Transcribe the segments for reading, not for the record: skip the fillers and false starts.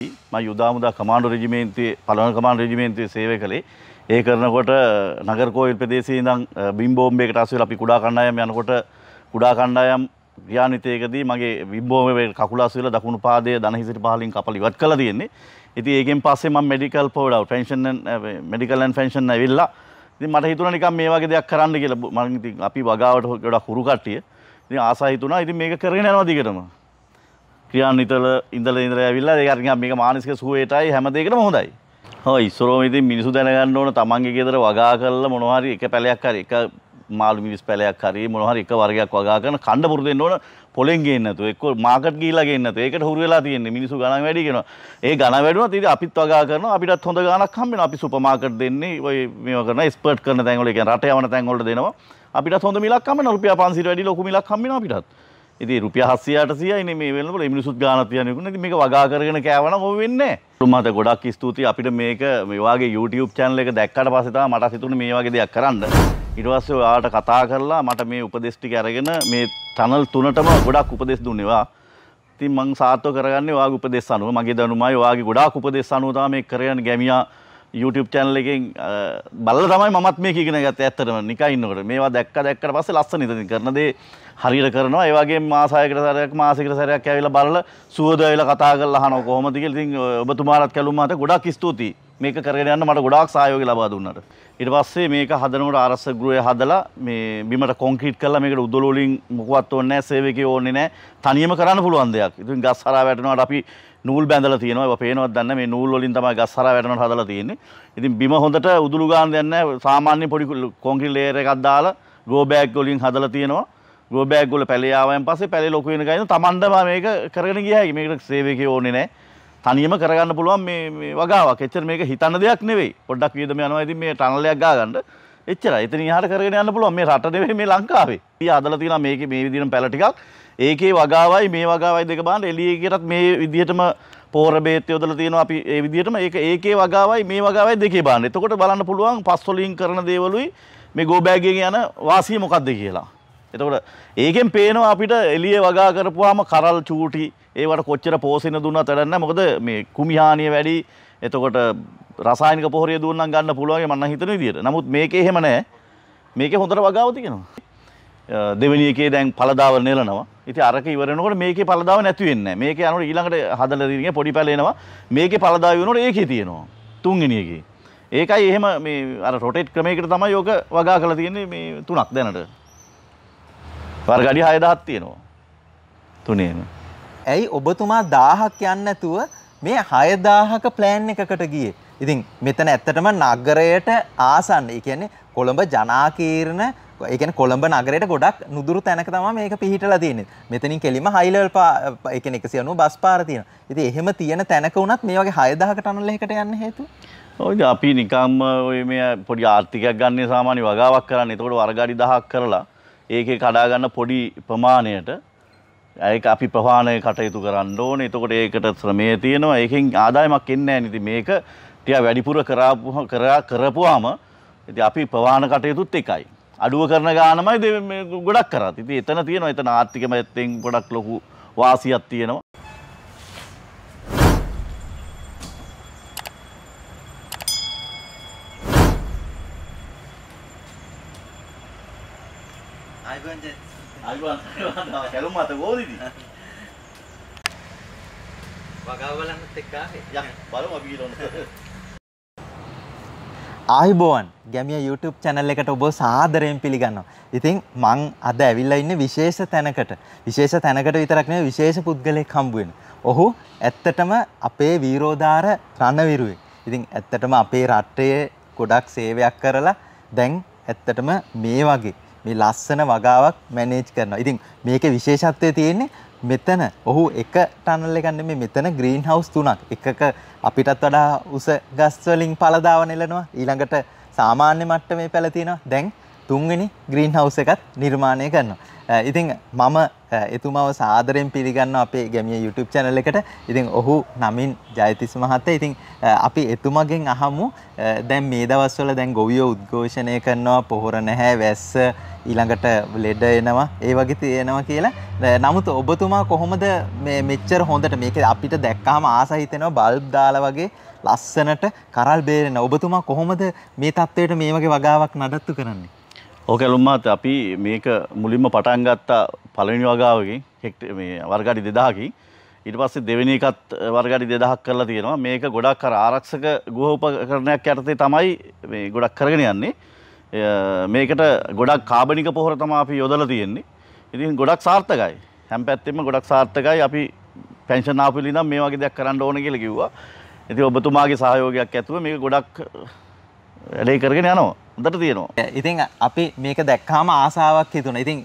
මම යුදාමුදා කමාන්ඩෝ රෙජිමේන්තුවේ පළවන කමාන්ඩෝ රෙජිමේන්තුවේ සේවය කළේ. ඒ කරනකොට නගරකෝවිල් ප්‍රදේශයේ ඉඳන් බිම් බෝම්බයකට අසු වෙලා අපි කුඩා කණ්ඩායම් යනකොට කුඩා කණ්ඩායම් ක්‍රියාන්විතයකදී මගේ බිම් බෝම්බේ කකුල අසු වෙලා දකුණු පාදයේ දන හිසට පහලින් කපලා ඉවත් කළා තියෙන්නේ. ඉතින් ඒකෙන් පස්සේ මම මෙඩිකල් පොඩව පෙන්ෂන් මෙඩිකල් ඇන්ඩ් පෙන්ෂන් ඇවිල්ලා ඉතින් මට හිතුණා නිකන් මේ වගේ දෙයක් කරන්න කියලා. මම ඉතින් අපි වගාවට ගොඩක් හුරු කට්ටිය. ඉතින් ආසයි හිතුණා ඉතින් මේක කරගෙන යනවා දිගටම. ක්‍රියාන්විතවල ඉඳලා ඇවිල්ලා ඒක අර මේක මානසික සුවයටයි හැම දෙයකටම හොඳයි. ඔව් ඉස්සරෝම ඉතින් මිනිස්සු දැනගන්න ඕන තමන්ගේ ගෙදර වගා කරලා මොනවා හරි එක පැලයක් හරි එක මාළු මිරිස් පැලයක් හරි මොනවා හරි එක වර්ගයක් වගා කරන කණ්ඩ පුරුදු වෙන්න ඕන පොලෙන් ගේන්න නැතුව එක්ක මාකට් ගිහිල්ලා ගේන්න නැතුව ඒකට හුරු වෙලා තියෙන්නේ මිනිස්සු ගණන් වැඩි කරනවා. ඒ ගණන් වැඩුණොත් ඉතින් අපිත් වගා කරනවා අපිටත් හොඳ ගාණක් හම්බ වෙනවා. අපි සුපර් මාකට් දෙන්නේ ඔය මේවා කරන එක්ස්පර්ට් කරන තැන් වල කියන්නේ රට යවන තැන් වලට දෙනවා. අපිටත් හොඳ මිලක් හම්බ වෙනවා. රුපියල් 500 වැඩි ලොකු මිලක් හම්බ වෙනවා අපිටත්. ඉතින් රුපියල් 700 800යි මේ වෙනකොට මේ මිනිසුත් ගානක් තියන්නේ කුණ. ඉතින් මේක වගා කරගෙන කෑවනම් ඔය වෙන්නේ නැහැ. මට ගොඩක් ස්තුතියි අපිට මේක මේ වාගේ YouTube channel එක දැක්කට පස්සේ තමයි මට හිතුනේ මේ වගේ දෙයක් කරන්න. ඊට පස්සේ ඔයාලට කතා කරලා මට මේ උපදෙස් ටික අරගෙන මේ channel තුනටම ගොඩක් උපදෙස් දුන්නේ වා. ඉතින් මං සාර්ථක කරගන්නේ ඔයාගේ උපදෙස් අනුව. මගේ දැනුමයි ඔයාගේ ගොඩාක් උපදෙස් අනුව තමයි මේක කරගෙන ගැමියා YouTube channel එකෙන් බලලා තමයි මමත් මේක ඉගෙන ගත්තේ. ඇත්තටම නිකන් ඉන්නකොට මේවා දැක්කට පස්සේ ලස්සන ඉතින් කරන දේ හරියට කරනවා. ඒ වගේම මාසයකට සැරයක් ඇවිල්ලා බලලා සුවද වෙලා කතා කරලා අහනවා කොහොමද කියලා. ඉතින් ඔබතුමාලත් කැලුම් මහත ගොඩක් ස්තුතියි. මේක කරගෙන යන්න මට ගොඩාක් සහයෝගය ලබා දුන්නාට. ඊට පස්සේ මේක හදනකොට ආරක්ෂක ගෘහය හදලා මේ බිමට කොන්ක්‍රීට් කරලා මේකට උදළු වලින් මොකවත් ඕනේ නැහැ, සේවකයෝ ඕනේ නැහැ. තනියම කරන්න පුළුවන් දෙයක්. ඉතින් ගස් හරහා වැටෙනවාට අපි නූල් බැඳලා තියෙනවා. ඒවා පේනවද දන්නේ මේ නූල් වලින් තමයි ගස් හරහා වැටෙනවට හදලා තියෙන්නේ. ඉතින් බිම හොඳට උදුළු ගන්න දෙයක් නැහැ. සාමාන්‍ය පොඩි කොන්ක්‍රීට් ලේයර් එකක් දාලා ග්‍රෝ බෑග් වලින් හදලා තියෙනවා. ග්‍රෝ බෑග් වල පැලේ ආවයන් පස්සේ පැලේ ලොකු වෙන ගයින් තමන්ටම මේක කරගෙන ගියා හැකි. මේකට සේවකයෝ ඕනේ නැහැ. තනියම කරගන්න පුළුවන් මේ වගාවක්. එච්චර මේක හිතන්න දෙයක් නෙවෙයි. පොඩ්ඩක් වියදම යනවා. ඉතින් මේ ටනල් එකක් ගා ගන්න. එච්චරයි. එතනින් එහාට කරගෙන යන්න පුළුවන්. මේ රට නෙවෙයි මේ ලංකාවේ. ඊ හදලා තියෙනවා මේකේ මේ විදිහටම පැල ටිකක්. ඒකේ වගාවයි මේ වගාවයි දෙක බලන්න එළියේකටත් මේ විදිහටම පෝර බේත් යොදලා තියෙනවා අපි ඒ විදිහටම ඒකේ වගාවයි මේ වගාවයි දෙකේ බලන්න. එතකොට බලන්න පුළුවන් පස් වලින් කරන දේවලුයි මේ ගෝ බෑග් එකේ යන වාසිය මොකක්ද කියලා. එතකොට ඒකෙන් පේනවා අපිට එළියේ වගා කරපුවාම කරල් චූටි ඒවට කොච්චර පෝෂණ දුන්නත් වැඩක් නැහැ. මොකද මේ කුමි හානිය වැඩි. එතකොට රසායනික පොහොරිය දුන්නම් ගන්න පුළුවන් මම හිතන විදිහට. නමුත් මේකේ එහෙම නැහැ. මේකේ හොඳට වගාව තියෙනවා. දෙවෙනි එකේ දැන් පළදාව නෙලනවා. ඉතින් අරක ඉවර වෙනකොට මේකේ පළදාව නැති වෙන්නේ නැහැ. මේකේ යනකොට ඊළඟට හදලා දිනේ පොඩි පැල එනවා. මේකේ පළදාව වෙනකොට ඒකේ තියෙනවා. තුන්වෙනි එකේ. ඒකයි එහෙම මේ අර රොටේට් ක්‍රමයකට තමයි යෝග වගා කරලා තියෙන්නේ මේ තුනක් දැනට. වර්ග අඩි 6000ක් තියෙනවා. තුනේම. ඇයි ඔබතුමා 1000ක් යන්නේ නැතුව මේ 6000ක ප්ලෑන් එකකට ගියේ? ඉතින් මෙතන ඇත්තටම නගරයට ආසන්න. ඒ කියන්නේ කොළඹ ජනාකීර්ණ ඒ කියන්නේ කොළඹ නගරයට ගොඩක් නුදුරු තැනක තමයි මේක පිහිටලා තියෙන්නේ. මෙතනින් කෙලිම හයි ලෙවල් ඒ කියන්නේ 190 බස් පාර තියෙනවා. ඉතින් එහෙම තියෙන තැනක වුණත් මේ වගේ 6000ක ටනල් එකකට යන්න හේතුව? ඔය අපි නිකම්ම ඔය මේ පොඩි ආර්ථිකයක් ගන්න සාමාන්‍ය වගාවක් කරන්නේ. ඒකට වර්ග අඩි 1000ක් කරලා ඒකේ කඩා ගන්න පොඩි ප්‍රමාණයට ඒක අපි ප්‍රවාහනය කටයුතු කරන්න ඕනේ. එතකොට ඒකට ශ්‍රමය තියෙනවා. ඒකෙන් ආදායමක් එන්නේ නැහැ. ඉතින් මේක ටික වැඩිපුර කරපුවාම ඉතින් අපි ප්‍රවාහන කටයුතුත් එකයි. අඩුව කරන ගානමයි ගොඩක් කරත්. ඉතින් එතන තියෙනවා. එතන ආර්ථික පැත්තෙන් ගොඩක් ලොකු වාසියක් තියෙනවා. කැලුම් මත ගෝදිද? වගාව බලන්නත් එක්ක ආවේ. යා බලමු අපි ඊළඟට. ආයුබෝවන් ගැමියා YouTube channel එකට ඔබ සාදරයෙන් පිළිගන්නවා. ඉතින් මං අද ඇවිල්ලා ඉන්නේ විශේෂ තැනකට. විශේෂ තැනකට විතරක් නෙවෙයි විශේෂ පුද්ගලෙක් හම්බ වෙන. ඔහු ඇත්තටම අපේ වීරෝදාර රණවිරුවෙක්. ඉතින් ඇත්තටම අපේ රටේ ගොඩක් සේවයක් කරලා දැන් ඇත්තටම මේ වගේ මේ ලස්සන වගාවක් මැනේජ් කරනවා. ඉතින් මේකේ විශේෂත්වය තියෙන්නේ මෙතන ඔහු එක ටනල් එකක් නෙමෙයි මෙතන ග්‍රීන් හවුස් තුනක්. එකක අපිටත් වඩා උස ගස් වලින් පළදාව නෙලනවා. ඊළඟට සාමාන්‍ය මට්ටමේ පැල තියෙනවා. දැන් තුන්වෙනි ග්‍රීන් හවුස් එකත් නිර්මාණය කරනවා. ඉතින් මම එතුමාව සාදරයෙන් පිළිගන්නවා අපේ ගැමිය YouTube channel එකට. ඉතින් ඔහු නමින් ජයතිස් මහත්තයා. ඉතින් අපි එතුමගෙන් අහමු දැන් මේ දවස්වල දැන් ගොවියෝ උද්ඝෝෂණය කරනවා පොහොර නැහැ වැස්ස ඊළඟට ලෙඩ එනවා ඒ වගේ තියෙනවා කියලා. නමුත් ඔබතුමා කොහොමද මේ මෙච්චර හොඳට මේක අපිට දැක්කහම ආස හිතෙනවා බල්බ් දාලා වගේ ලස්සනට කරල් බේරෙන ඔබතුමා කොහොමද මේ තත්ත්වයට මේ වගේ වගාවක් නඩත්තු කරන්නේ? ඕකේ ලුම්මාත් අපි මේක මුලින්ම පටන් ගත්තා පළවෙනි වගාවකින් මේ වර්ගාඩි 2000කින්. ඊට පස්සේ දෙවෙනි එකත් වර්ගාඩි 2000ක් කරලා තියෙනවා. මේක ගොඩක් අර ආරක්ෂක ගෘහ උපකරණයක් යටතේ තමයි මේ ගොඩක් කරගෙන යන්නේ. මේකට ගොඩක් කාබනික පොහොර තමයි අපි යොදලා තියෙන්නේ. ඉතින් ගොඩක් සාර්ථකයි. හැම පැත්තෙම ගොඩක් සාර්ථකයි. අපි පෙන්ෂන් ආපුවල ඉඳන් මේ වගේ දෙයක් කරන්න ඕනේ කියලා කිව්වා. ඉතින් ඔබතුමාගේ සහයෝගයක් ඇතුව මේක ගොඩක් වැඩේ කරගෙන යනවා. හොඳට තියෙනවා. ඉතින් අපි මේක දැක්කාම ආසාවක් හිතුණා. ඉතින්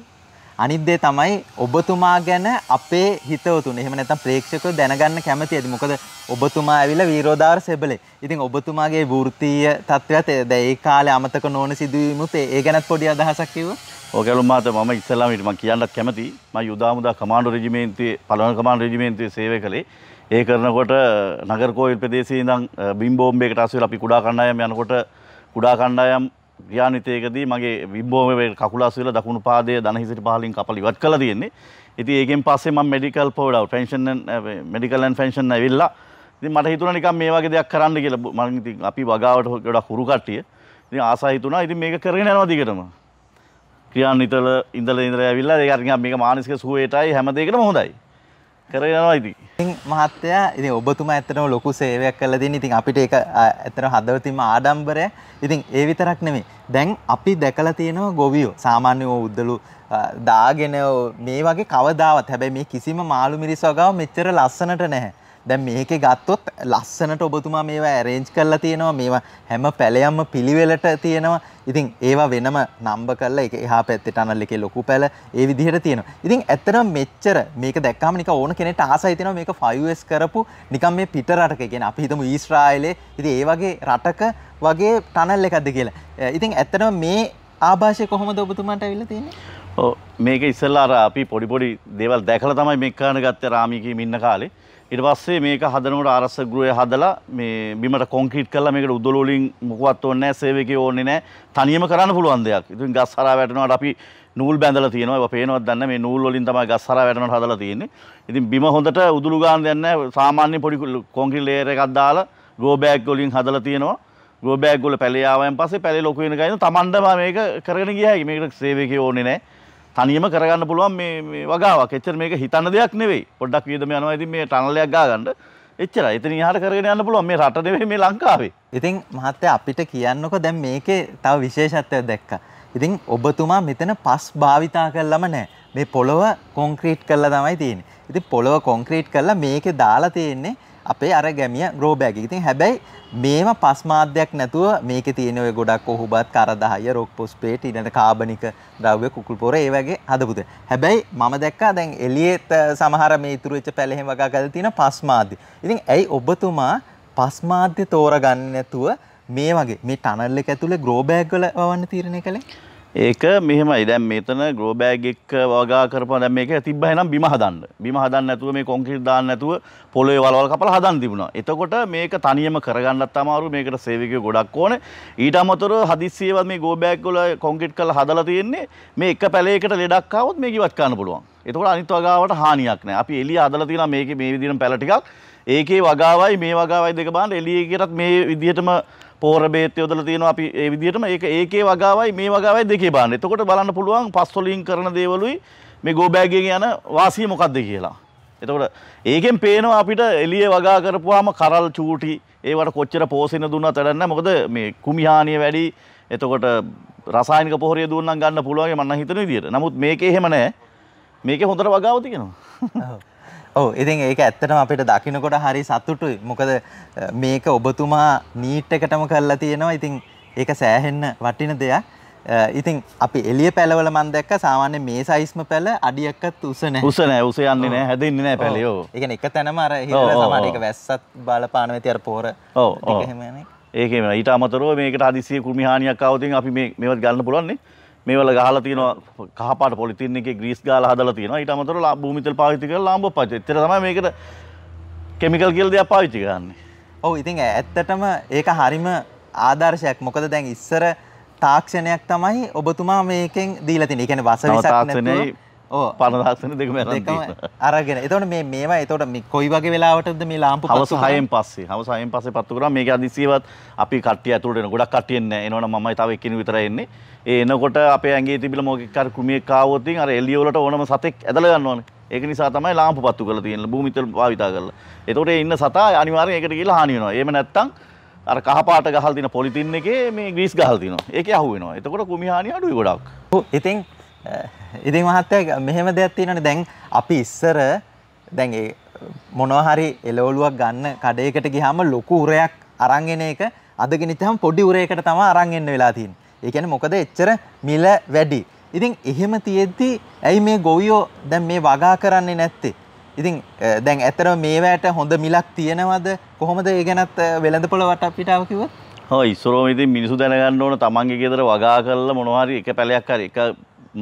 අනිත් දේ තමයි ඔබතුමා ගැන අපේ හිතවතුන් එහෙම නැත්නම් ප්‍රේක්ෂකයෝ දැනගන්න කැමති ඇති. මොකද ඔබතුමා ඇවිල්ලා වීරෝදාර සෙබලේ. ඉතින් ඔබතුමාගේ වෘත්තීය තත්ත්වයත් දැන් ඒ කාලේ අමතක නොවන සිදුවීමුත් ඒ ගැනත් පොඩි අදහසක් කිව්වා. ඕකේ ලුම්මාත් මම ඉස්සෙල්ලාම මම කියන්නත් කැමතියි. මම යුදාමුදා කමාන්ඩෝ රෙජිමේන්තුවේ පළවෙනි කමාන්ඩෝ රෙජිමේන්තුවේ සේවය කළේ. ඒ කරනකොට නගර කෝවිල් ප්‍රදේශයේ ඉඳන් බිම් බෝම්බයකට අසු වෙලා අපි කුඩා කණ්ඩායම් යනකොට කුඩා කණ්ඩායම් ක්‍රියානිතයකදී මගේ බිම් බෝම්බේ කකුල අසු වෙලා දකුණු පාදයේ දන හිසට පහලින් කපල ඉවත් කළා තියෙන්නේ. ඉතින් ඒකෙන් පස්සේ මම medical pod out pension medical and pension ඇවිල්ලා ඉතින් මට හිතුණා නිකන් මේ වගේ දෙයක් කරන්න කියලා. මම ඉතින් අපි වගාවට ගොඩක් හුරු කට්ටිය. ඉතින් ආසයි හිතුණා ඉතින් මේක කරගෙන යනවා දිගටම. ක්‍රියානිතවල ඉඳලා ඇවිල්ලා ඒක අර මේක මානසික සුවයටයි හැම දෙයකටම හොඳයි. කරගෙන යනවා ඉතින්. ඉතින් මහත්තයා ඉතින් ඔබතුමා ඇත්තටම ලොකු සේවයක් කළා දෙන්නේ. ඉතින් අපිට ඒක ඇත්තටම හදවතින්ම ආඩම්බරයක්. ඉතින් ඒ විතරක් නෙමෙයි. දැන් අපි දැකලා තියෙනවා ගොවියෝ සාමාන්‍ය උද්දලු දාගෙන මේ වගේ කවදාවත් හැබැයි මේ කිසිම මාළු මිරිස් වගාව මෙච්චර ලස්සනට නැහැ. දැන් මේකේ ගත්තොත් ලස්සනට ඔබතුමා මේවා ඇරේන්ජ් කරලා තියෙනවා. මේවා හැම පැලයක්ම පිළිවෙලට තියෙනවා. ඉතින් ඒවා වෙනම නම්බර් කරලා ඒක එහා පැත්තේ ටනල් එකේ ලොකු පැල ඒ විදිහට තියෙනවා. ඉතින් ඇත්තටම මෙච්චර මේක දැක්කම නිකන් ඕන කෙනෙක්ට ආසයි තියෙනවා මේක 5S කරපු නිකන් මේ පිට රටක කියන්නේ අපි හිතමු ඊශ්‍රායලේ ඉතින් ඒ වගේ රටක වගේ ටනල් එකක්ද කියලා. ඉතින් ඇත්තටම මේ ආభాෂය කොහොමද ඔබතුමාට ඇවිල්ලා තියෙන්නේ? ඔව් මේක ඉස්සෙල්ලා අර අපි පොඩි දේවල් දැකලා තමයි මේක කරන්න ගත්තේ රාමීකීම ඉන්න කාලේ. ඊට පස්සේ මේක හදනකොට ආරක්ෂක ගෘහය හදලා මේ බිමට කොන්ක්‍රීට් කරලා මේකට උදළු වලින් මොකවත් ඕනේ නැහැ සේවකයෝ ඕනේ නැහැ තනියම කරන්න පුළුවන් දෙයක්. ඉතින් ගස් හරහා වැටෙනකොට අපි නූල් බැඳලා තියෙනවා. ඒවා පේනවත් දන්නේ මේ නූල් වලින් තමයි ගස් හරහා වැටෙනකොට හදලා තියෙන්නේ. ඉතින් බිම හොඳට උදළු ගන්න දෙයක් නැහැ. සාමාන්‍ය පොඩි කොන්ක්‍රීට් ලේයර් එකක් දාලා ග්‍රෝ බෑග් වලින් හදලා තියෙනවා. ග්‍රෝ බෑග් වල පැලේ ආවයන් පස්සේ පැලේ ලොකු වෙන ගයින් තමන්ටම මේක කරගෙන ගියා හැකි. මේකට සේවකයෝ ඕනේ නැහැ. තනියම කරගන්න පුළුවන් මේ වගාවක්. එච්චර මේක හිතන්න දෙයක් නෙවෙයි. පොඩ්ඩක් වියදම යනවා. ඉතින් මේ ටනල් එකක් ගා ගන්න. එච්චරයි. එතන ඉහාට කරගෙන යන්න පුළුවන්. මේ රට නෙවෙයි මේ ලංකාවේ. ඉතින් මහත්තයා අපිට කියන්නකො දැන් මේකේ තව විශේෂත්වයක් දැක්කා. ඉතින් ඔබතුමා මෙතන පස් භාවිතා කළාම නැහැ. මේ පොළව කොන්ක්‍රීට් කරලා තමයි තියෙන්නේ. ඉතින් පොළව කොන්ක්‍රීට් කරලා මේකේ දාලා තියෙන්නේ අපේ අර ගැමිය ග්‍රෝ බෑග් එක. ඉතින් හැබැයි මේවා පස් මාධ්‍යයක් නැතුව මේකේ තියෙන ඔය ගොඩක් ඔහුබත් කරදහය රොක් පොස්පේට් ඊළඟට කාබනික ද්‍රව්‍ය කුකුල් පොර ඒ වගේ හදපු දේ. හැබැයි මම දැක්කා දැන් එළියෙත් සමහර මේ ඉතුරු වෙච්ච පැල එහෙම වගා කරලා තියෙන පස් මාධ්‍ය. ඉතින් ඇයි ඔබතුමා පස් මාධ්‍ය තෝරගන්නේ නැතුව මේ වගේ මේ ටනල් එක ඇතුලේ ග්‍රෝ බෑග් වල වවන්න තීරණය කළේ? ඒක මෙහෙමයි. දැන් මෙතන ග්‍රෝ බෑග් එක වගා කරපුවා දැන් මේක තිබ්බා එහෙනම් බිම හදන්න. බිම හදන්න නැතුව මේ කොන්ක්‍රීට් දාන්න නැතුව පොළොවේ වලවල් කපලා හදන්න තිබුණා. එතකොට මේක තනියම කරගන්නත් අමාරු. මේකට සේවකයෝ ගොඩක් ඕනේ. ඊට අමතරව හදිස්සියවත් මේ ග්‍රෝ බෑග් වල කොන්ක්‍රීට් කරලා හදලා තියෙන්නේ මේ එක පැලයකට ලෙඩක් ආවොත් මේක ඉවත් කරන්න පුළුවන්. එතකොට අනිත් වගාවට හානියක් නැහැ. අපි එළිය හදලා තියෙනවා මේකේ මේ විදිහටම පැල ටිකක්. ඒකේ වගාවයි මේ වගාවයි දෙක බලන්න එළියේකටත් මේ විදිහටම පෝර බේත් යොදලා තියෙනවා අපි ඒ විදිහටම ඒකේ වගාවයි මේ වගාවයි දෙකේ බලන්න. එතකොට බලන්න පුළුවන් පස් වලින් කරන දේවලුයි මේ ගෝ බෑග් එකේ යන වාසිය මොකක්ද කියලා. එතකොට ඒකෙන් පේනවා අපිට එළියේ වගා කරපුවාම කරල් චූටි ඒවට කොච්චර පෝෂණ දුන්නත් වැඩක් නැහැ. මොකද මේ කුමි හානිය වැඩි. එතකොට රසායනික පොහොරිය දුන්නම් ගන්න පුළුවන් මම හිතන විදිහට. නමුත් මේකේ එහෙම නැහැ. මේකේ හොඳට වගාව තියෙනවා. ඔව් ඉතින් ඒක ඇත්තටම අපිට දකින්නකොට හරි සතුටුයි. මොකද මේක ඔබතුමා නීට් එකටම කරලා තියෙනවා. ඉතින් ඒක සෑහෙන්න වටින දෙයක්. ඉතින් අපි එළිය පැලවල මම දැක්ක සාමාන්‍ය මේ සයිස්ම පැල අඩියක්වත් උස නැහැ. උස නැහැ. උස යන්නේ නැහැ. හැදෙන්නේ නැහැ පැලේ. ඔව්. ඒ කියන්නේ එක තැනම අර හිතලා සමහර එක වැස්සත් බලපාන වෙති අර පොර. ඔව්. ඒක එහෙම යන්නේ. ඒකේම ඊට අමතරව මේකට හදිසියෙ කුමි හානියක් ආවොත් අපි මේවත් ගන්න පුළුවන් නේ. මේවල ගහලා තියෙනවා කහපාට පොලිතින් එකේ ග්‍රීස් ගාලා හදලා තියෙනවා. ඊට අමතරව භූමි තෙල් පාවිච්චි කරලා ලාම්බුවක් පාවිච්චි. එච්චර තමයි මේකට කෙමිකල් කියලා දෙයක් පාවිච්චි කරන්නේ. ඔව් ඉතින් ඇත්තටම ඒක හරිම ආදර්ශයක්. මොකද දැන් ඉස්සර තාක්ෂණයක් තමයි ඔබතුමා මේකෙන් දීලා තියෙන්නේ. ඒ කියන්නේ වසවිසක් නැතුව ඔව් පරණ තාක්ෂණ දෙකම අරගෙන. එතකොට මේවා එතකොට කොයි වගේ වෙලාවටද මේ ලාම්පු හවස 6න් පස්සේ පත්තු කරා. මේක අදිසියවත් අපි කට්ටිය ඇතුළට එන ගොඩක් කට්ටිය එන්නේ නැහැ. එනවනම් මමයි තව එක්කෙනෙක් විතරයි එන්නේ. ඒ එනකොට අපේ ඇඟේ තිබිලා මොකෙක් හරි කුමියෙක් ආවොත් අර එළිය වලට ඕනම සතෙක් ඇදලා ගන්නවනේ. ඒක නිසා තමයි ලාම්පු පත්තු කරලා තියෙන්නේ. භූමි තෙල් භාවිතා කරලා. එතකොට ඒ ඉන්න සතා අනිවාර්යෙන් ඒකට ගිහලා හානි වෙනවා. එහෙම නැත්තම් අර කහපාට ගහලා තියෙන පොලිතින් එකේ මේ ග්‍රීස් ගහලා තියෙනවා. ඒකේ අහු වෙනවා. එතකොට කුමි හානිය අඩුයි ගොඩක්. ඔව් ඉතින් මහත්තයා මෙහෙම දෙයක් තියෙනවානේ. දැන් අපි ඉස්සර දැන් ඒ මොනවා හරි එළවලුවක් ගන්න කඩේකට ගියාම ලොකු උරයක් අරන් එන එක අදගෙන ඉතින් පොඩි උරයකට තමයි අරන් එන්න වෙලා තියෙන්නේ. ඒ කියන්නේ මොකද එච්චර මිල වැඩි. ඉතින් එහෙම තියෙද්දි ඇයි මේ ගොවියෝ දැන් මේ වගා කරන්නේ නැත්තේ? ඉතින් දැන් ඇත්තටම මේවට හොඳ මිලක් තියෙනවද? කොහොමද ඒ ගැනත් වෙළඳපොළ වටපිටාව කිව්වොත්? ඔව් ඉස්සරෝම ඉතින් මිනිස්සු දැනගන්න ඕන තමන්ගේ ගෙදර වගා කරලා මොනවා හරි එක පැලයක් හරි එක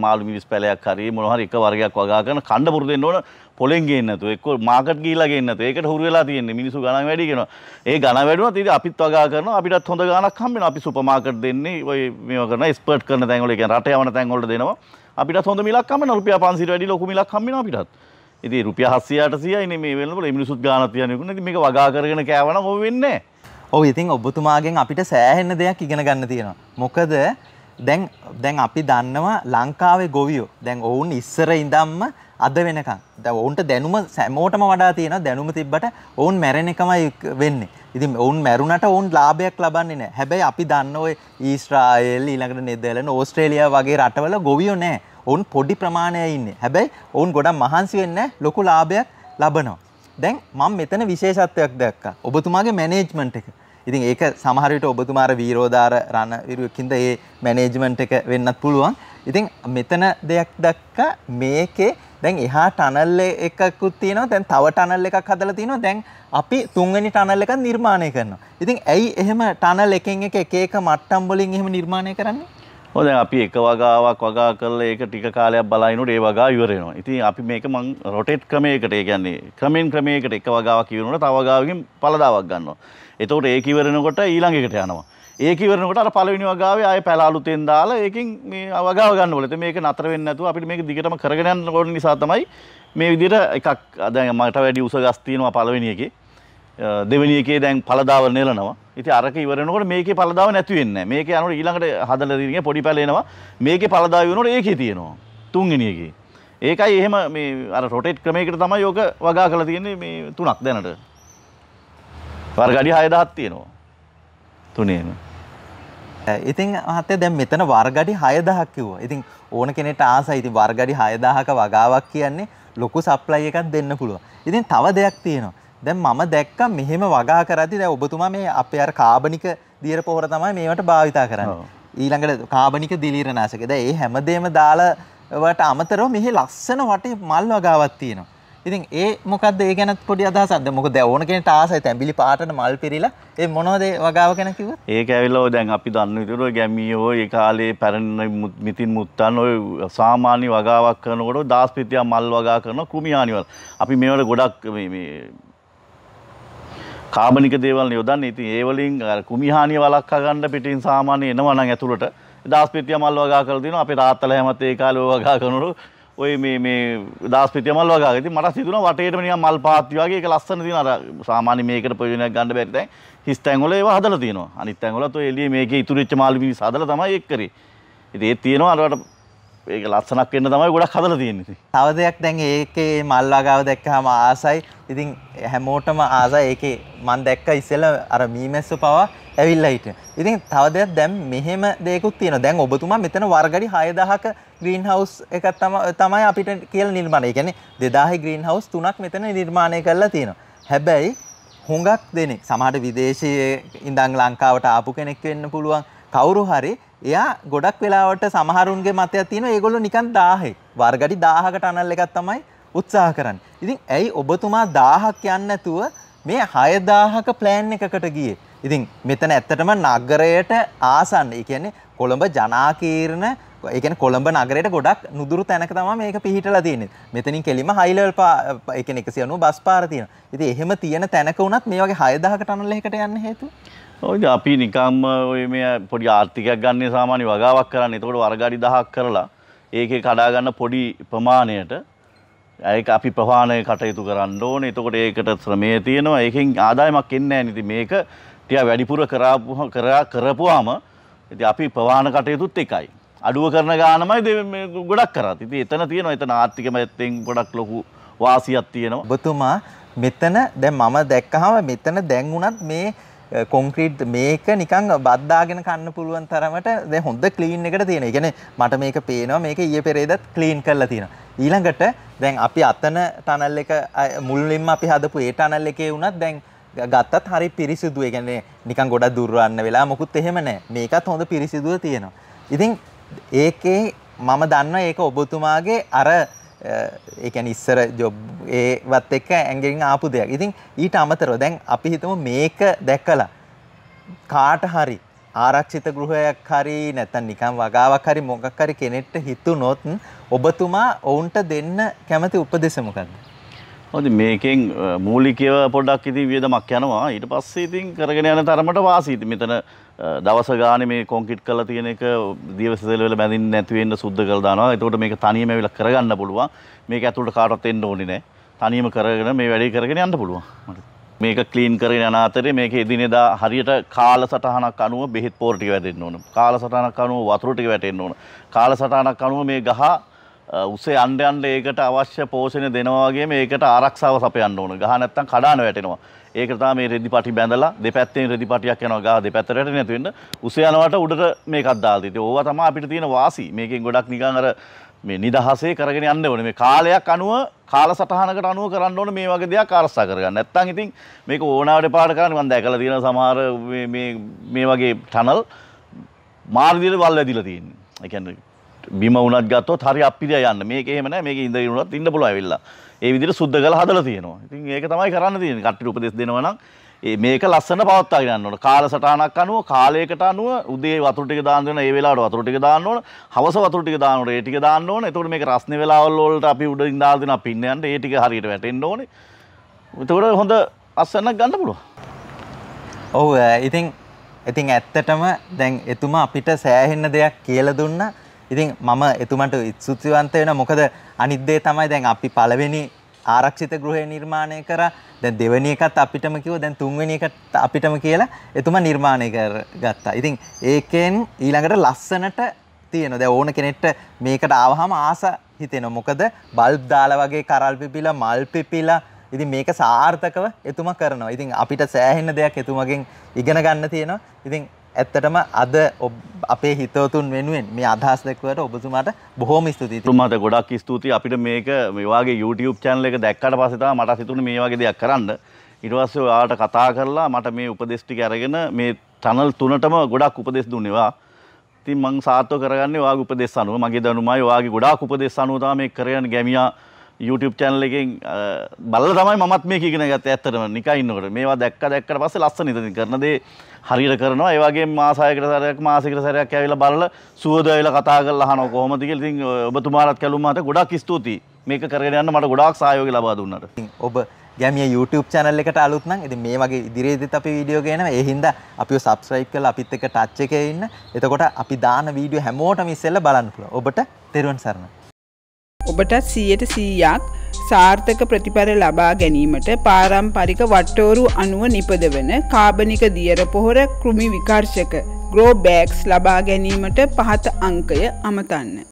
මාළු මිරිස් පැලයක් හරි මොනවා හරි එක වර්ගයක් වගා කරන කණ්ඩ පුරුදු වෙන්න ඕන. පොලෙන් ගේන්න නැතුව එක්ක මාකට් ගිහිල්ලා ගේන්න නැතුව ඒකට හුරු වෙලා තියෙන්නේ මිනිස්සු ගණන් වැඩි කරනවා. ඒ ගණන් වැඩුණොත් ඉතින් අපිත් වගා කරනවා අපිටත් හොඳ ගාණක් හම්බ වෙනවා. අපි සුපර් මාකට් දෙන්නේ ඔය මේවා කරන එක්ස්පර්ට් කරන තැන් වල කියන්නේ රට යවන තැන් වලට දෙනවා. අපිටත් හොඳ මිලක් හම්බ වෙනවා. රුපියල් 500 වැඩි ලොකු මිලක් හම්බ වෙනවා අපිටත්. ඉතින් රුපියල් 700 800 ඉන්නේ මේ වෙනකොට මේ මිනිස්සුත් ගාණක් තියන්නේ නෙකුනේ. ඉතින් මේක වගා කරගෙන කෑවනම් ඔය වෙන්නේ නැහැ. ඔව් ඉතින් ඔබතුමාගෙන් අපිට සෑහෙන දෙයක් ඉගෙන ගන්න තියෙනවා. මොකද දැන් අපි දන්නවා ලංකාවේ ගොවියෝ දැන් ඔවුන් ඉස්සර ඉඳන්ම අද වෙනකන් දැන් ඔවුන්ට දැනුම සෑමෝටම වඩා තියෙනවා. දැනුම තිබ්බට ඔවුන් මැරෙන එකමයි වෙන්නේ. ඉතින් ඔවුන් මැරුණට ඔවුන් ලාභයක් ලබන්නේ නැහැ. හැබැයි අපි දන්න ඔය ඊශ්‍රායෙල් ඊළඟට නෙදර්ලන්ත ඕස්ට්‍රේලියා වගේ රටවල ගොවියෝ නැහැ. ඔවුන් පොඩි ප්‍රමාණයයි ඉන්නේ. හැබැයි ඔවුන් ගොඩක් මහන්සි වෙන්නේ ලොකු ලාභයක් ලබනවා. දැන් මම මෙතන විශේෂත්වයක් දැක්කා. ඔබතුමාගේ මැනේජ්මන්ට් එක. ඉතින් ඒක සමහර විට ඔබතුමාර වීරෝදාර රණවිරුවකින්ද ඒ මැනේජ්මන්ට් එක වෙන්නත් පුළුවන්. ඉතින් මෙතන දෙයක් දැක්කා මේකේ දැන් එහා ටනල් එකකුත් තියෙනවා. දැන් තව ටනල් එකක් හදලා තියෙනවා. දැන් අපි තුන්වෙනි ටනල් එකක් නිර්මාණය කරනවා. ඉතින් ඇයි එහෙම ටනල් එකෙන් එක එක මට්ටම් වලින් එහෙම නිර්මාණය කරන්නේ? ඔව් දැන් අපි එක වගාවක් වගා කරලා ඒක ටික කාලයක් බලනකොට ඒ වගාව ඉවර වෙනවා. ඉතින් අපි මේක මං රොටේට් ක්‍රමයකට ඒ කියන්නේ ක්‍රමයකට එක වගාවක් ඉවරනකොට තව වගාවකින් පළදාවක් ගන්නවා. එතකොට ඒක ඉවරනකොට ඊළඟ එකට යනවා. ඒක ඉවරනකොට අර පළවෙනි වගාවේ ආයෙ පැල අලුතෙන් දාලා ඒකෙන් මේ වගාව ගන්න ඕනේ. ඉතින් මේක නතර වෙන්නේ නැතුව අපිට මේක දිගටම කරගෙන යන්න ඕන නිසා තමයි මේ විදිහට එකක් දැන් මට වැඩි උස ගස් තියෙනවා පළවෙනි එකේ. දෙවෙනි එකේ දැන් පළදාව නෙලනවා. ඉතින් අරක ඉවරනකොට මේකේ පළදාව නැති වෙන්නේ නැහැ. මේකේ යනකොට ඊළඟට හදලා දිනේ පොඩි පැල එනවා. මේකේ පළදාව වෙනකොට ඒකේ තියෙනවා. තුන්වෙනි එකේ. ඒකයි එහෙම මේ අර රොටේට් ක්‍රමයකට තමයි යෝග වගා කරලා තියෙන්නේ මේ තුනක් දැනට. වර්ගඩි 6000ක් තියෙනවා. තුනේම. ඉතින් මහත්තයා දැන් මෙතන වර්ගඩි 6000ක් කිව්වා. ඉතින් ඕන කෙනෙක්ට ආසයි. ඉතින් වර්ගඩි 6000ක වගාවක් කියන්නේ ලොකු සප්ලයි එකක් දෙන්න පුළුවන්. ඉතින් තව දෙයක් තියෙනවා. දැන් මම දැක්කා මෙහෙම වගා කරද්දී දැන් ඔබතුමා මේ අපේ අර කාබනික දියර පොහොර තමයි මේවට භාවිතා කරන්නේ. ඊළඟට කාබනික දිලීරනාශක. දැන් මේ හැමදේම දාලා වට අමතරව මෙහි ලස්සන වටේ මල් වගාවක් තියෙනවා. ඉතින් ඒ මොකද්ද ඒ ගැනත් පොඩි අදහසක්ද? මොකද දැන් ඕන කෙනෙක්ට ආසයි තැඹිලි පාටට මල් පිරීලා ඒ මොනවද ඒ වගාව ගැන කිව්වොත්? ඒක ඇවිල්ලා ඔය දැන් අපි දන්න විදිහට ඔය ගැමියෝ ඒ කාලේ පැරණි මිතින් මුත්තන් ඔය සාමාන්‍ය වගාවක් කරනකොට දාස්පිතිය මල් වගා කරන කුමිහානි වල. අපි මේවල ගොඩක් මේ කාබනික දේවල් යොදන්නේ. ඉතින් ඒ වලින් අර කුමිහානිය වළක්වා ගන්න පිටින් සාමාන්‍ය එනවා නම් ඇතුළට දාස්පිතිය මල් වගා කරලා දිනවා. අපේ තාත්තලා හැමත් ඒ කාලේ ඔය වගා කරනකොට ඔය මේ දාස්පිතිය මල් වගා. ඉතින් මට හිතුණා වටේටම නිකන් මල් පාත්ති වගේ ඒක ලස්සන තියෙනවා. අර සාමාන්‍ය මේකට ප්‍රයෝජනයක් ගන්න බැරි දැන් හිස් තැන් වල ඒවා හදලා තියෙනවා. අනිත් තැන් වලත් ඔය එළියේ මේකේ ඉතුරු වෙච්ච මාළු මිනිස් හදලා තමයි ඒක කරේ. ඉතින් ඒක තියෙනවා අරකට ඒක ලස්සනක් වෙන්න තමයි ගොඩක් හදලා තියෙන්නේ. තව දෙයක් දැන් ඒකේ මල් වගාව දැක්කහම ආසයි. ඉතින් හැමෝටම ආසයි. ඒකේ මම දැක්ක ඉස්සෙල්ලා අර මීමැස්ස පවා ඇවිල්ලා හිටියා. ඉතින් තව දෙයක් දැන් මෙහෙම දෙයක්ත් තියෙනවා. දැන් ඔබතුමා මෙතන වර්ගඩි 6000ක ග්‍රීන් හවුස් එකක් තමයි අපිට කියලා නිර්මාණය. ඒ කියන්නේ 2000 ග්‍රීන් හවුස් 3ක් මෙතන නිර්මාණය කරලා තියෙනවා. හැබැයි හුඟක් දෙනෙක් සමහර විදේශයේ ඉඳන් ලංකාවට ආපු කෙනෙක් වෙන්න පුළුවන්. කවුරු හරි එයා ගොඩක් වෙලාවට සමහරුන්ගේ මතයක් තියෙනවා ඒගොල්ලෝ නිකන් 1000 වර්ගඩි 1000ක ටනල් එකක් තමයි උත්සාහ කරන්නේ. ඉතින් ඇයි ඔබතුමා 1000ක් යන්නේ නැතුව මේ 6000ක ප්ලෑන් එකකට ගියේ? ඉතින් මෙතන ඇත්තටම නගරයට ආසන්න. ඒ කියන්නේ කොළඹ ජනාකීර්ණ ඒ කියන්නේ කොළඹ නගරයට ගොඩක් නුදුරු තැනක තමයි මේක පිහිටලා තියෙන්නේ. මෙතනින් කෙලිම හයි ලෙවල් ඒ කියන්නේ 190 බස් පාර තියෙනවා. ඉතින් එහෙම තියෙන තැනක වුණත් මේ වගේ 6000ක ටනල් එකකට යන්න හේතුව? ඔය අපි නිකම්ම ඔය මේ පොඩි ආර්ථිකයක් ගන්න සාමාන්‍ය වගාවක් කරන්නේ. එතකොට වර්ගාඩි 1000ක් කරලා ඒකේ කඩා ගන්න පොඩි ප්‍රමාණයට ඒක අපි ප්‍රවාහනය කටයුතු කරන්න ඕනේ. එතකොට ඒකට ශ්‍රමය තියෙනවා. ඒකෙන් ආදායමක් එන්නේ නැහැ. ඉතින් මේක ටික වැඩිපුර කරපුවාම ඉතින් අපි ප්‍රවාහන කටයුතුත් එකයි. අඩුව කරන ගානමයි ගොඩක් කරත්. ඉතින් එතන තියෙනවා. එතන ආර්ථික පැත්තෙන් ගොඩක් ලොකු වාසියක් තියෙනවා. ඔබතුමා මෙතන දැන් මම දැක්කහම මෙතන දැන් උනත් මේ කොන්ක්‍රීට් මේක නිකන් බත් දාගෙන කන්න පුළුවන් තරමට දැන් හොඳ ක්ලීන් එකට තියෙන. ඒ කියන්නේ මට මේක පේනවා මේක ඊයේ පෙරේදත් ක්ලීන් කරලා තියෙනවා. ඊළඟට දැන් අපි අතන ටනල් එක මුලින්ම අපි හදපු ඒ ටනල් එකේ උනත් දැන් ගත්තත් හරි පිරිසිදු. ඒ කියන්නේ නිකන් ගොඩක් දුර යන්න වෙලා මොකුත් එහෙම නැහැ. මේකත් හොඳ පිරිසිදුව තියෙනවා. ඉතින් ඒකේ මම දන්නවා ඒක ඔබතුමාගේ අර ඒ කියන්නේ ඉස්සර ජොබ් ඒවත් එක්ක ඇඟෙන් ආපු දෙයක්. ඉතින් ඊට අමතරව දැන් අපි හිතමු මේක දැකලා කාට හරි ආරක්ෂිත ගෘහයක් හරි නැත්නම් නිකන් වගාවක් හරි මොකක් හරි කෙනෙක්ට හිතුනොත් ඔබතුමා ඔවුන්ට දෙන්න කැමති උපදෙස මොකක්ද? ඔව් මේකෙන් මූලිකව පොඩ්ඩක් ඉතින් වියදමක් යනවා. ඊට පස්සේ ඉතින් කරගෙන යන තරමට වාසි. ඉතින් මෙතන දවස ගානේ මේ කොන්ක්‍රීට් කරලා තියෙන එක දියවැසිතල වල බැඳින්න නැති වෙන්න සුද්ධ කරලා දානවා. එතකොට මේක තනියම ඇවිල්ලා කරගන්න පුළුවන්. මේක ඇතුළට කාටවත් එන්න ඕනේ නැහැ. තනියම කරගෙන මේ වැඩේ කරගෙන යන්න පුළුවන්. මේක ක්ලීන් කරගෙන යන අතරේ මේක එදිනෙදා හරියට කාලසටහනක් අනුව බෙහෙත් පොර ටික වැටෙන්න ඕන. කාලසටහනක් අනුව වතුර ටික වැටෙන්න ඕන. කාලසටහනක් අනුව මේ ගහ උසේ යන්න යන්න ඒකට අවශ්‍ය පෝෂණය දෙනවා වගේම ඒකට ආරක්ෂාව සපයන්න ඕන. ගහ නැත්තම් කඩාන වැටෙනවා. ඒක තමයි මේ රෙදි පටි බැඳලා දෙපැත්තෙන් රෙදි පටියක් යනවා. ගහ දෙපැත්තට වැටෙන්නේ නැති වෙන්න උසේ යනවට උඩට මේකක් දාලා තියෙන්නේ. ඕවා තමයි අපිට තියෙන වාසි. මේකෙන් ගොඩක් නිකන් අර මේ නිදහසේ කරගෙන යන්න ඕනේ. මේ කාලයක් අනුව කාලසටහනකට අනුව කරන්න ඕනේ මේ වගේ දෙයක් ආරක්ෂා කරගන්න. නැත්තම් ඉතින් මේක ඕනාවට පාඩ කරන්නේ මම දැකලා තියෙන සමහර මේ වගේ ටනල් මාර්ගවල වල් වැදිලා තියෙන්නේ. ඒ කියන්නේ බිම වුණත් ගත්තොත් හරි අප්පිරිය යන්න. මේක එහෙම නැහැ. මේක ඉඳගෙන උනත් ඉන්න පුළුවන් ඇවිල්ලා. ඒ විදිහට සුද්ධ කරලා හදලා තියෙනවා. ඉතින් ඒක තමයි කරන්න තියෙන්නේ. කට්ටියට උපදෙස් දෙනවා නම් මේක ලස්සන පවත්වාගෙන යන්න ඕන. කාලසටහනක් අනුව කාලයකට අනුව උදේ වතුර ටික දාන්න වෙන. ඒ වෙලාවට වතුර ටික දාන්න ඕන. හවස වතුර ටික දාන්න ඕන. ඒ ටික දාන්න ඕන. එතකොට මේක රස්නේ වෙලාවල් වලට අපි උඩින් දාලා දෙනවා පින්න යන්න. ඒ ටික හරියට වැටෙන්න ඕනේ. එතකොට හොඳ අස්සනක් ගන්න පුළුවන්. ඔව් ඉතින් ඇත්තටම දැන් එතුමා අපිට සෑහෙන්න දෙයක් කියලා දුන්නා. ඉතින් මම එතුමන්ට ස්තුතිවන්ත වෙනවා. මොකද අනිත් දේ තමයි දැන් අපි පළවෙනි ආරක්ෂිත ගෘහය නිර්මාණය කරා. දැන් දෙවෙනි එකත් අපිටම කිව්වා. දැන් තුන්වෙනි එකත් අපිටම කියලා එතුමා නිර්මාණය කරගත්තා. ඉතින් ඒකෙන් ඊළඟට ලස්සනට තියෙනවා. දැන් ඕන කෙනෙක්ට මේකට ආවහම ආස හිතෙනවා. මොකද බල්බ් දාලා වගේ කරල් පිපිලා මල් පිපිලා ඉතින් මේක සාර්ථකව එතුමා කරනවා. ඉතින් අපිට සෑහෙන දෙයක් එතුමගෙන් ඉගෙන ගන්න තියෙනවා. ඉතින් ඇත්තටම අද අපේ හිතවතුන් වෙනුවෙන් මේ අදහස් දැක්වුවට ඔබතුමාට බොහොම ස්තුතියි. ඔබතුමාට ගොඩක් ස්තුතියි. අපිට මේක මේ වගේ YouTube channel එක දැක්කට පස්සේ තමයි මට හිතුනේ මේ වගේ දෙයක් කරන්න. ඊට පස්සේ ඔයාලට කතා කරලා මට මේ උපදෙස් ටික අරගෙන මේ channel තුනටම ගොඩක් උපදෙස් දුන්නේ වා. ඉතින් මම සාර්ථක කරගන්නේ ඔයාගේ උපදෙස් අනුව. මගේ දැනුමයි ඔයාගේ ගොඩාක් උපදෙස් අනුව තමයි මේක කරගෙන ගැමියා YouTube channel එකෙන් බලලා තමයි මමත් මේක ඉගෙන ගත්තේ. ඇත්තටම නිකන් ඉන්නකොට මේවා දැක්කට පස්සේ ලස්සන ඉතින් කරන දේ හරියට කරනවා. ඒ වගේම මාසයකට සැරයක් ඇවිල්ලා බලලා සුවද ඇවිල්ලා කතා කරලා අහනවා කොහොමද කියලා. ඉතින් ඔබතුමාලත් කැලුම් මාත ගොඩක් ස්තුතියි. මේක කරගෙන යන්න මට ගොඩාක් සහයෝගය ලබා දුන්නාට. ඔබ ගැමිය YouTube channel එකට අලුත් නම් ඉතින් මේ වගේ ඉදිරියේදීත් අපි වීඩියෝ ගේනවා. ඒ හින්දා අපිව subscribe කරලා අපිත් එක්ක touch එකේ ඉන්න. එතකොට අපි දාන වීඩියෝ හැමෝටම ඉස්සෙල්ලා බලන්න පුළුවන්. ඔබට තෙරුවන් සරණයි. ඔබට 100% සාර්ථක ප්‍රතිඵල ලබා ගැනීමට පාරම්පරික වට්ටෝරු අණුව නිපදවන කාබනික දියර පොහොර කෘමි විකර්ශක ග්‍රෝ බෑග්ස් ලබා ගැනීමට පහත අංකය අමතන්න.